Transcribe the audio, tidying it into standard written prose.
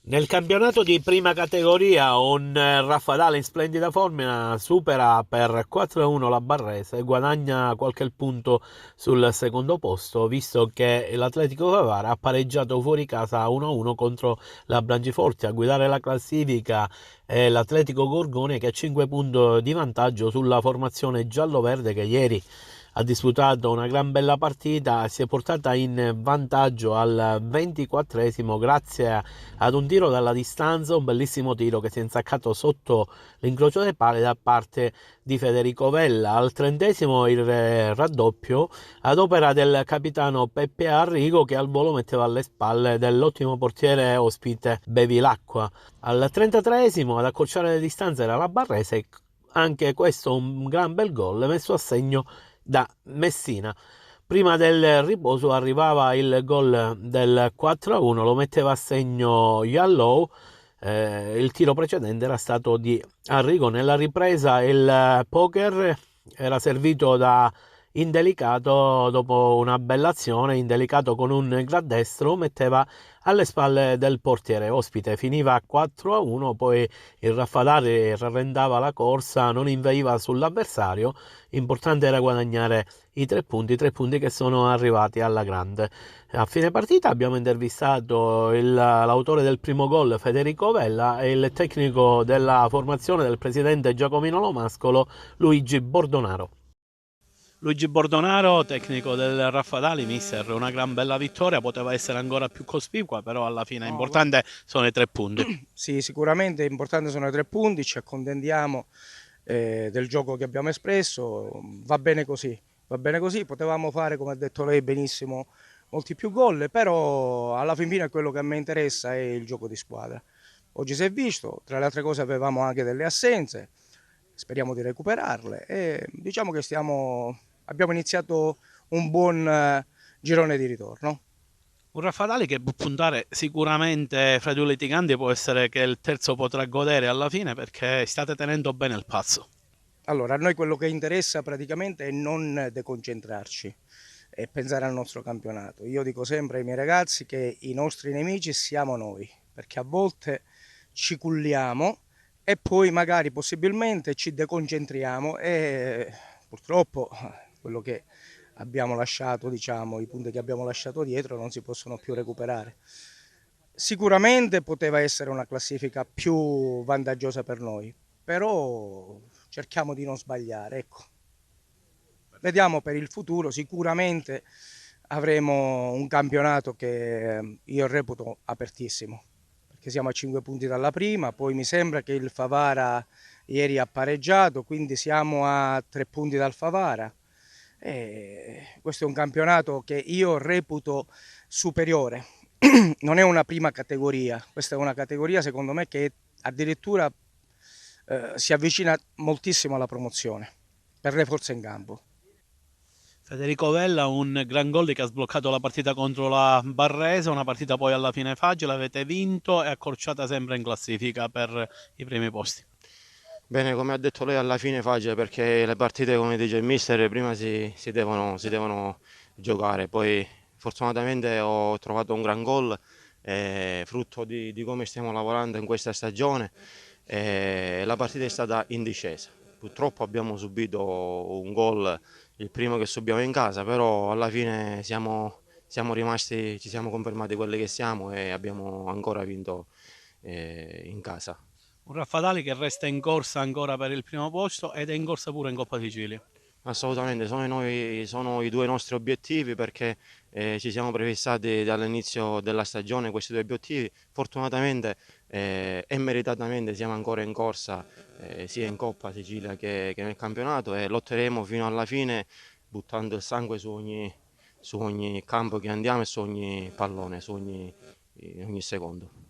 Nel campionato di prima categoria un Raffadale in splendida forma supera per 4-1 la Barrese e guadagna qualche punto sul secondo posto, visto che l'Atletico Favara ha pareggiato fuori casa 1-1 contro la Branciforte. A guidare la classifica è l'Atletico Gorgone, che ha 5 punti di vantaggio sulla formazione giallo-verde, che ieri ha disputato una gran bella partita e si è portata in vantaggio al 24esimo grazie ad un tiro dalla distanza, un bellissimo tiro che si è insaccato sotto l'incrocio delle pale da parte di Federico Vella. Al 30esimo il raddoppio ad opera del capitano Peppe Arrigo, che al volo metteva alle spalle dell'ottimo portiere ospite Bevilacqua. Al 33esimo ad accorciare le distanze era la Barrese, anche questo un gran bel gol messo a segno da Messina. Prima del riposo arrivava il gol del 4-1, lo metteva a segno Yallow. Il tiro precedente era stato di Arrigo. Nella ripresa il poker era servito da Indelicato. Dopo una bella azione, Indelicato con un gran destro metteva alle spalle del portiere ospite. Finiva 4-1, poi il Raffadari rallentava la corsa, non inveiva sull'avversario. Importante era guadagnare i 3 punti che sono arrivati alla grande. A fine partita abbiamo intervistato l'autore del primo gol, Federico Vella, e il tecnico della formazione del presidente Giacomino Lomascolo, Luigi Bordonaro. Luigi Bordonaro, tecnico del Raffadali, mister, una gran bella vittoria, poteva essere ancora più cospicua, però alla fine No, guarda, importante sono i 3 punti. sì, sicuramente importanti sono i 3 punti, ci accontentiamo del gioco che abbiamo espresso, va bene così, potevamo fare, come ha detto lei benissimo, molti più gol, però alla fin fine quello che a me interessa è il gioco di squadra. Oggi si è visto, tra le altre cose avevamo anche delle assenze, speriamo di recuperarle e diciamo che abbiamo iniziato un buon girone di ritorno. Un Raffadali che può puntare sicuramente fra i due litiganti, può essere che il terzo potrà godere alla fine perché state tenendo bene il passo. Allora, a noi quello che interessa praticamente è non deconcentrarci e pensare al nostro campionato. Io dico sempre ai miei ragazzi che i nostri nemici siamo noi, perché a volte ci culliamo e poi magari possibilmente ci deconcentriamo e purtroppo quello che abbiamo lasciato, diciamo, i punti che abbiamo lasciato dietro non si possono più recuperare. Sicuramente poteva essere una classifica più vantaggiosa per noi, però cerchiamo di non sbagliare, ecco. Vediamo per il futuro, sicuramente avremo un campionato che io reputo apertissimo, perché siamo a 5 punti dalla prima, poi mi sembra che il Favara ieri ha pareggiato, quindi siamo a 3 punti dal Favara. E questo è un campionato che io reputo superiore. Non è una prima categoria, questa è una categoria secondo me che addirittura si avvicina moltissimo alla promozione per le forze in campo. Federico Vella, un gran gol che ha sbloccato la partita contro la Barresa, una partita poi alla fine facile, avete vinto e accorciata sempre in classifica per i primi posti. Bene, come ha detto lei, alla fine facile perché le partite, come dice il mister, prima si devono giocare. Poi fortunatamente ho trovato un gran gol, frutto di come stiamo lavorando in questa stagione. La partita è stata in discesa. Purtroppo abbiamo subito un gol, il primo che subiamo in casa, però alla fine siamo rimasti, ci siamo confermati quelli che siamo e abbiamo ancora vinto in casa. Un Raffadali che resta in corsa ancora per il primo posto ed è in corsa pure in Coppa Sicilia. Assolutamente, sono i due nostri obiettivi perché ci siamo prefissati dall'inizio della stagione questi due obiettivi. Fortunatamente e meritatamente siamo ancora in corsa sia in Coppa Sicilia che nel campionato e lotteremo fino alla fine buttando il sangue su ogni campo che andiamo e su ogni pallone, su ogni secondo.